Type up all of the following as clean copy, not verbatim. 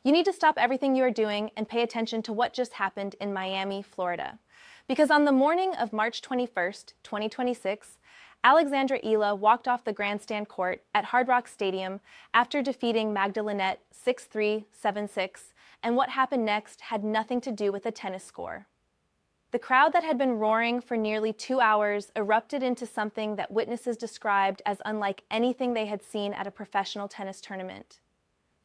You need to stop everything you are doing and pay attention to what just happened in Miami, Florida. Because on the morning of March 21st, 2026, Alexandra Eala walked off the grandstand court at Hard Rock Stadium after defeating Magdalena 6-3, 7-6, and what happened next had nothing to do with a tennis score. The crowd that had been roaring for nearly 2 hours erupted into something that witnesses described as unlike anything they had seen at a professional tennis tournament.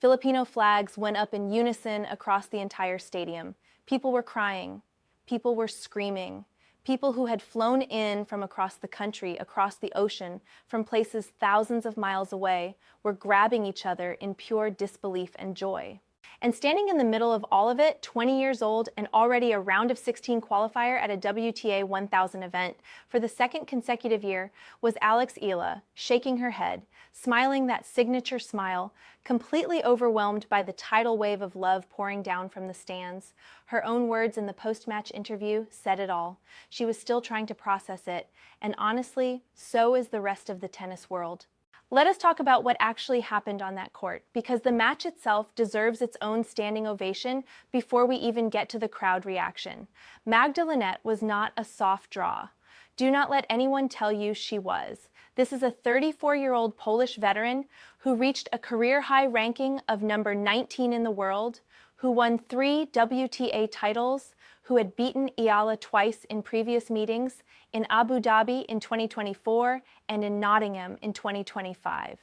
Filipino flags went up in unison across the entire stadium. People were crying. People were screaming. People who had flown in from across the country, across the ocean, from places thousands of miles away, were grabbing each other in pure disbelief and joy. And standing in the middle of all of it, 20 years old and already a round of 16 qualifier at a WTA 1000 event for the second consecutive year, was Alex Eala, shaking her head, smiling that signature smile, completely overwhelmed by the tidal wave of love pouring down from the stands. Her own words in the post-match interview said it all. She was still trying to process it, and honestly, so is the rest of the tennis world. Let us talk about what actually happened on that court, because the match itself deserves its own standing ovation before we even get to the crowd reaction. Magdalena was not a soft draw. Do not let anyone tell you she was. This is a 34-year-old Polish veteran who reached a career-high ranking of number 19 in the world, who won 3 WTA titles, who had beaten Eala twice in previous meetings, in Abu Dhabi in 2024 and in Nottingham in 2025.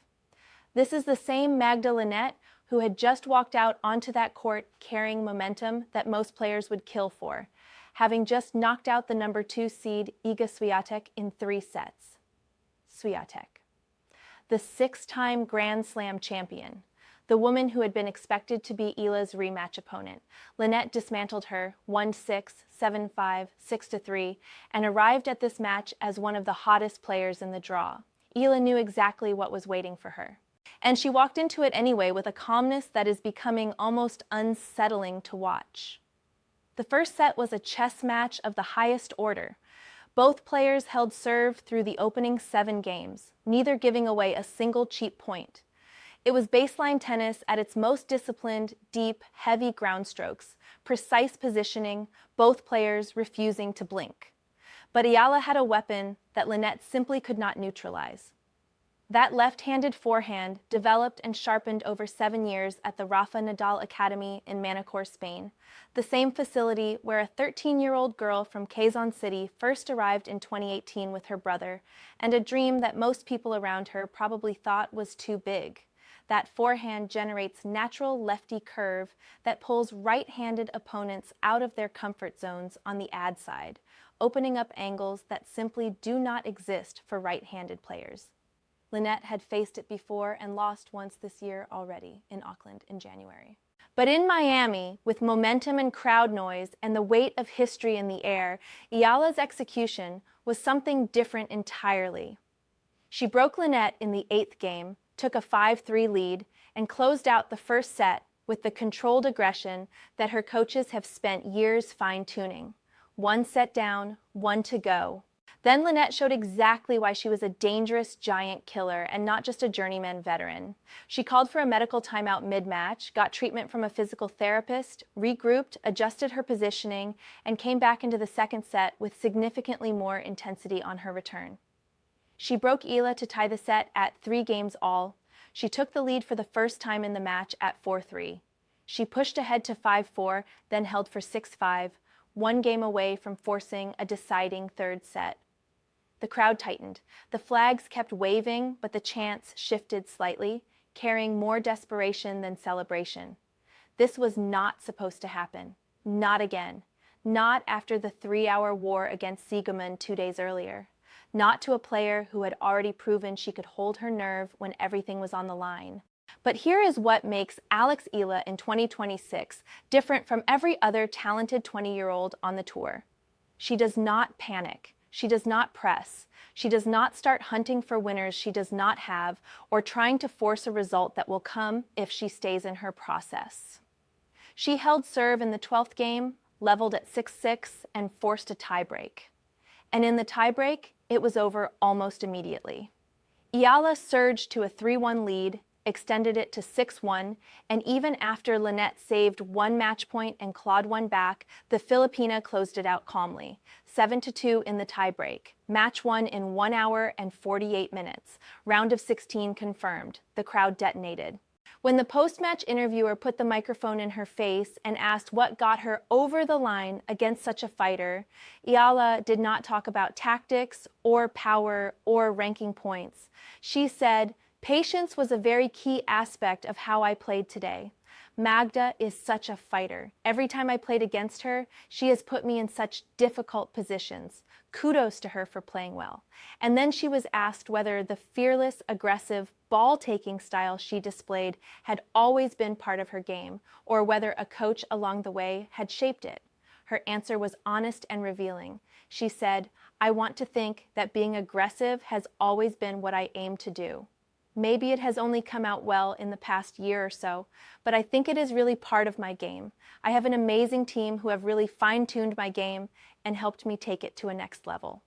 This is the same Magdalena who had just walked out onto that court carrying momentum that most players would kill for, having just knocked out the number 2 seed Iga Swiatek in 3 sets. Swiatek, the 6-time Grand Slam champion, the woman who had been expected to be Eala's rematch opponent. Linette dismantled her 1-6, 7-5, 6-3, and arrived at this match as one of the hottest players in the draw. Eala knew exactly what was waiting for her. And she walked into it anyway with a calmness that is becoming almost unsettling to watch. The first set was a chess match of the highest order. Both players held serve through the opening 7 games, neither giving away a single cheap point. It was baseline tennis at its most disciplined, deep, heavy ground strokes, precise positioning, both players refusing to blink. But Eala had a weapon that Linette simply could not neutralize. That left-handed forehand developed and sharpened over 7 years at the Rafael Nadal Academy in Manacor, Spain, the same facility where a 13-year-old girl from Quezon City first arrived in 2018 with her brother, and a dream that most people around her probably thought was too big. That forehand generates natural lefty curve that pulls right-handed opponents out of their comfort zones on the ad side, opening up angles that simply do not exist for right-handed players. Linette had faced it before and lost once this year already in Auckland in January. But in Miami, with momentum and crowd noise and the weight of history in the air, Eala's execution was something different entirely. She broke Linette in the 8th game, took a 5-3 lead, and closed out the first set with the controlled aggression that her coaches have spent years fine-tuning. 1 set down, 1 to go. Then Linette showed exactly why she was a dangerous giant killer and not just a journeyman veteran. She called for a medical timeout mid-match, got treatment from a physical therapist, regrouped, adjusted her positioning, and came back into the second set with significantly more intensity on her return. She broke Eala to tie the set at 3 games all. She took the lead for the first time in the match at 4-3. She pushed ahead to 5-4, then held for 6-5, 1 game away from forcing a deciding 3rd set. The crowd tightened. The flags kept waving, but the chants shifted slightly, carrying more desperation than celebration. This was not supposed to happen. Not again. Not after the 3-hour war against Siegemund 2 days earlier. Not to a player who had already proven she could hold her nerve when everything was on the line. But here is what makes Alex Eala in 2026 different from every other talented 20-year-old on the tour. She does not panic. She does not press. She does not start hunting for winners she does not have or trying to force a result that will come if she stays in her process. She held serve in the 12th game, leveled at 6-6, and forced a tiebreak. And in the tiebreak, it was over almost immediately. Eala surged to a 3-1 lead, extended it to 6-1, and even after Lynette saved one match point and clawed one back, the Filipina closed it out calmly, 7-2 in the tiebreak. Match won in 1 hour and 48 minutes. Round of 16 confirmed. The crowd detonated. When the post-match interviewer put the microphone in her face and asked what got her over the line against such a fighter, Eala did not talk about tactics or power or ranking points. She said, "Patience was a very key aspect of how I played today. Magda is such a fighter. Every time I played against her, she has put me in such difficult positions. Kudos to her for playing well." And then she was asked whether the fearless, aggressive, ball-taking style she displayed had always been part of her game, or whether a coach along the way had shaped it. Her answer was honest and revealing. She said, "I want to think that being aggressive has always been what I aim to do. Maybe it has only come out well in the past year or so, but I think it is really part of my game. I have an amazing team who have really fine-tuned my game and helped me take it to a next level.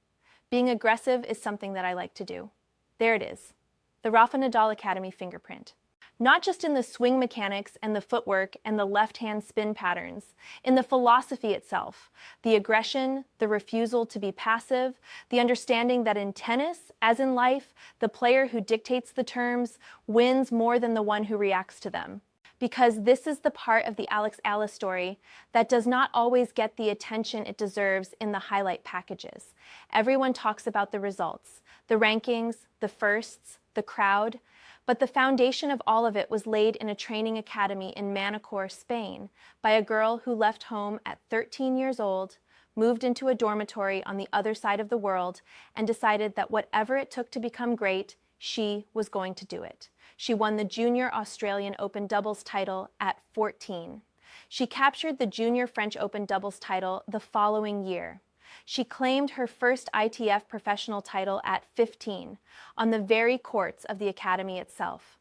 Being aggressive is something that I like to do." There it is, the Rafa Nadal Academy fingerprint. Not just in the swing mechanics and the footwork and the left-hand spin patterns, in the philosophy itself, the aggression, the refusal to be passive, the understanding that in tennis, as in life, the player who dictates the terms wins more than the one who reacts to them. Because this is the part of the Eala story that does not always get the attention it deserves in the highlight packages. Everyone talks about the results, the rankings, the firsts, the crowd, but the foundation of all of it was laid in a training academy in Manacor, Spain, by a girl who left home at 13 years old, moved into a dormitory on the other side of the world, and decided that whatever it took to become great, she was going to do it. She won the Junior Australian Open doubles title at 14. She captured the Junior French Open doubles title the following year. She claimed her first ITF professional title at 15, on the very courts of the academy itself.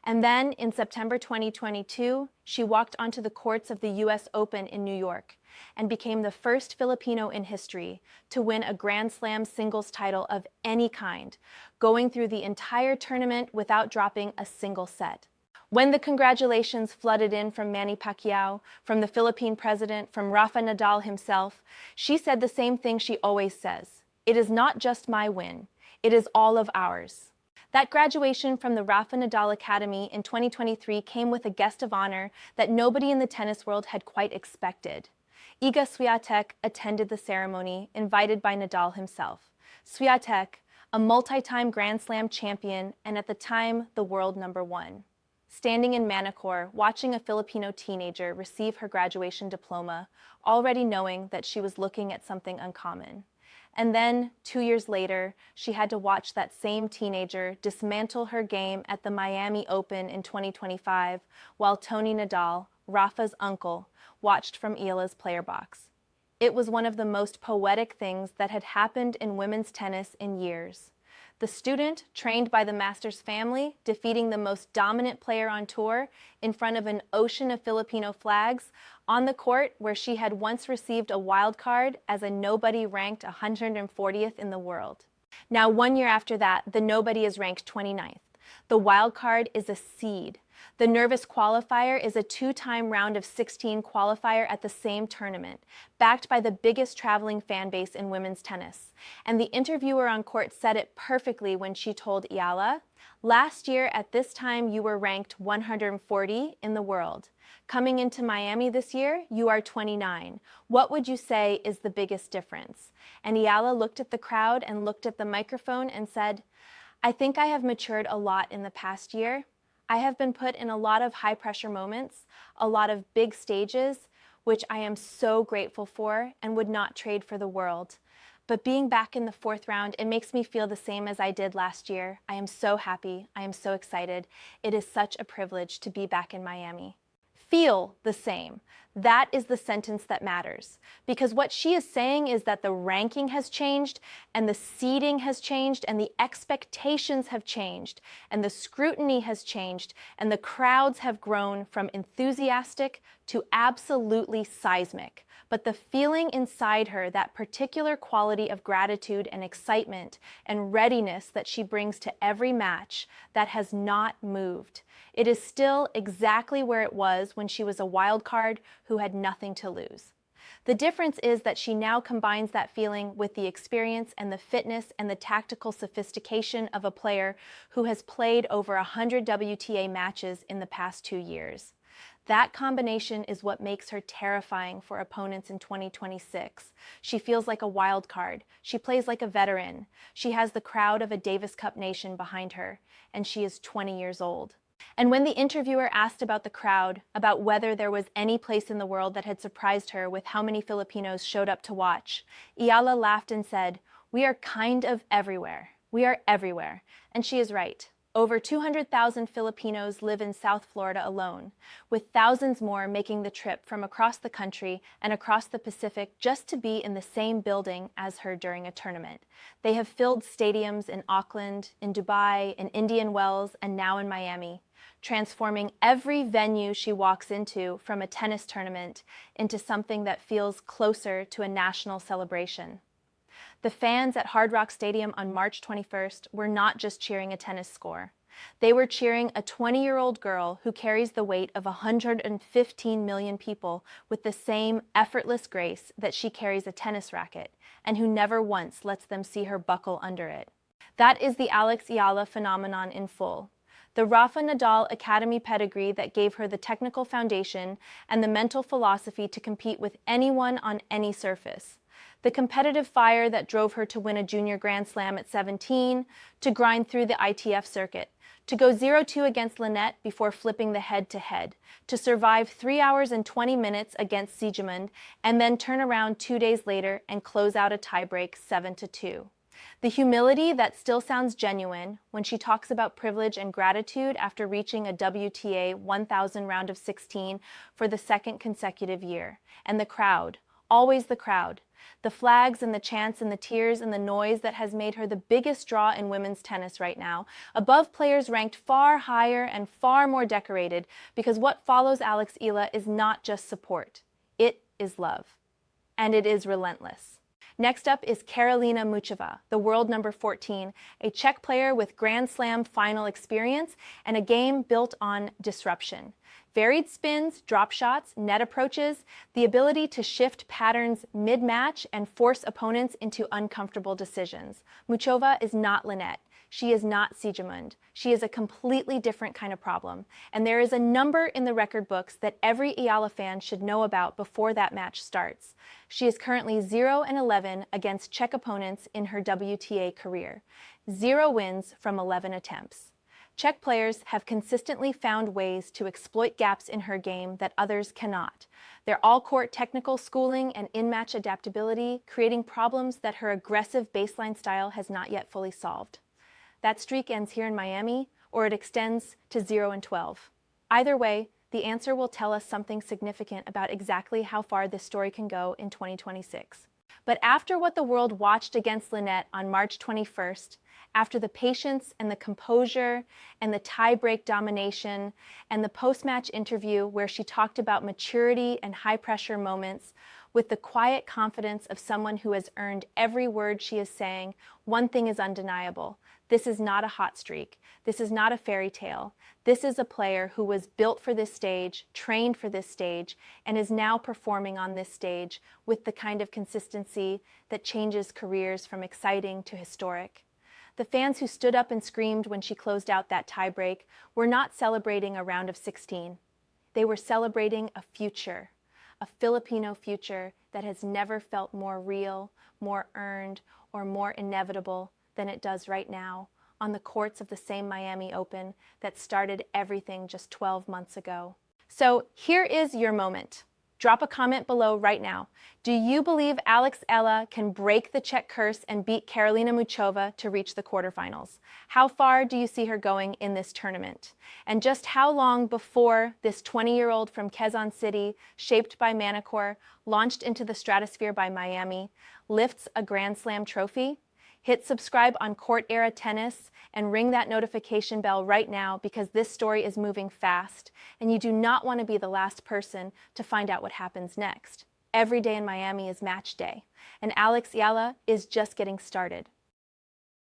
And then, in September 2022, she walked onto the courts of the US Open in New York and became the first Filipino in history to win a Grand Slam singles title of any kind, going through the entire tournament without dropping a single set. When the congratulations flooded in from Manny Pacquiao, from the Philippine president, from Rafa Nadal himself, she said the same thing she always says: "It is not just my win, it is all of ours." That graduation from the Rafa Nadal Academy in 2023 came with a guest of honor that nobody in the tennis world had quite expected. Iga Swiatek attended the ceremony, invited by Nadal himself. Swiatek, a multi-time Grand Slam champion and at the time the world #1. Standing in Manacor, watching a Filipino teenager receive her graduation diploma, already knowing that she was looking at something uncommon. And then, 2 years later, she had to watch that same teenager dismantle her game at the Miami Open in 2025, while Tony Nadal, Rafa's uncle, watched from Eala's player box. It was one of the most poetic things that had happened in women's tennis in years. The student, trained by the Masters family, defeating the most dominant player on tour in front of an ocean of Filipino flags on the court where she had once received a wild card as a nobody ranked 140th in the world. Now, 1 year after that, the nobody is ranked 29th. The wild card is a seed. The nervous qualifier is a 2-time round of 16 qualifier at the same tournament, backed by the biggest traveling fan base in women's tennis. And the interviewer on court said it perfectly when she told Eala, "Last year at this time you were ranked 140 in the world. Coming into Miami this year, you are 29. What would you say is the biggest difference?" And Eala looked at the crowd and looked at the microphone and said, "I think I have matured a lot in the past year. I have been put in a lot of high-pressure moments, a lot of big stages, which I am so grateful for and would not trade for the world. But being back in the 4th round, it makes me feel the same as I did last year. I am so happy. I am so excited. It is such a privilege to be back in Miami." Feel the same. That is the sentence that matters, because what she is saying is that the ranking has changed, and the seeding has changed, and the expectations have changed, and the scrutiny has changed, and the crowds have grown from enthusiastic to absolutely seismic. But the feeling inside her, that particular quality of gratitude and excitement and readiness that she brings to every match, that has not moved. It is still exactly where it was when she was a wild card who had nothing to lose. The difference is that she now combines that feeling with the experience and the fitness and the tactical sophistication of a player who has played over 100 WTA matches in the past 2 years. That combination is what makes her terrifying for opponents in 2026. She feels like a wild card. She plays like a veteran. She has the crowd of a Davis Cup nation behind her, and she is 20 years old. And when the interviewer asked about the crowd, about whether there was any place in the world that had surprised her with how many Filipinos showed up to watch, Eala laughed and said, "We are kind of everywhere. We are everywhere." And she is right. Over 200,000 Filipinos live in South Florida alone, with thousands more making the trip from across the country and across the Pacific just to be in the same building as her during a tournament. They have filled stadiums in Auckland, in Dubai, in Indian Wells, and now in Miami, transforming every venue she walks into from a tennis tournament into something that feels closer to a national celebration. The fans at Hard Rock Stadium on March 21st were not just cheering a tennis score. They were cheering a 20-year-old girl who carries the weight of 115 million people with the same effortless grace that she carries a tennis racket, and who never once lets them see her buckle under it. That is the Alex Eala phenomenon in full. The Rafa Nadal academy pedigree that gave her the technical foundation and the mental philosophy to compete with anyone on any surface. The competitive fire that drove her to win a junior Grand Slam at 17, to grind through the ITF circuit, to go 0-2 against Lynette before flipping the head-to-head, to survive 3 hours and 20 minutes against Siegemund, and then turn around 2 days later and close out a tiebreak 7-2. The humility that still sounds genuine when she talks about privilege and gratitude after reaching a WTA 1000 round of 16 for the second consecutive year. And the crowd, always the crowd. The flags and the chants and the tears and the noise that has made her the biggest draw in women's tennis right now, above players ranked far higher and far more decorated, because what follows Alex Eala is not just support. It is love. And it is relentless. Next up is Karolina Muchova, the world number 14, a Czech player with Grand Slam final experience and a game built on disruption. Varied spins, drop shots, net approaches, the ability to shift patterns mid-match and force opponents into uncomfortable decisions. Muchova is not Lynette. She is not Siegemund. She is a completely different kind of problem. And there is a number in the record books that every Eala fan should know about before that match starts. She is currently 0-11 against Czech opponents in her WTA career. 0 wins from 11 attempts. Czech players have consistently found ways to exploit gaps in her game that others cannot. Their all-court technical schooling and in-match adaptability creating problems that her aggressive baseline style has not yet fully solved. That streak ends here in Miami, or it extends to 0-12. Either way, the answer will tell us something significant about exactly how far this story can go in 2026. But after what the world watched against Lynette on March 21st, after the patience and the composure and the tie-break domination and the post-match interview where she talked about maturity and high-pressure moments, with the quiet confidence of someone who has earned every word she is saying, one thing is undeniable. This is not a hot streak. This is not a fairy tale. This is a player who was built for this stage, trained for this stage, and is now performing on this stage with the kind of consistency that changes careers from exciting to historic. The fans who stood up and screamed when she closed out that tiebreak were not celebrating a round of 16. They were celebrating a future, a Filipino future that has never felt more real, more earned, or more inevitable than it does right now on the courts of the same Miami Open that started everything just 12 months ago. So here is your moment. Drop a comment below right now. Do you believe Eala can break the Czech curse and beat Karolina Muchova to reach the quarterfinals? How far do you see her going in this tournament? And just how long before this 20-year-old from Quezon City, shaped by Manicure, launched into the stratosphere by Miami, lifts a Grand Slam trophy? Hit subscribe on Court Era Tennis and ring that notification bell right now, because this story is moving fast and you do not want to be the last person to find out what happens next. Every day in Miami is match day, and Eala is just getting started.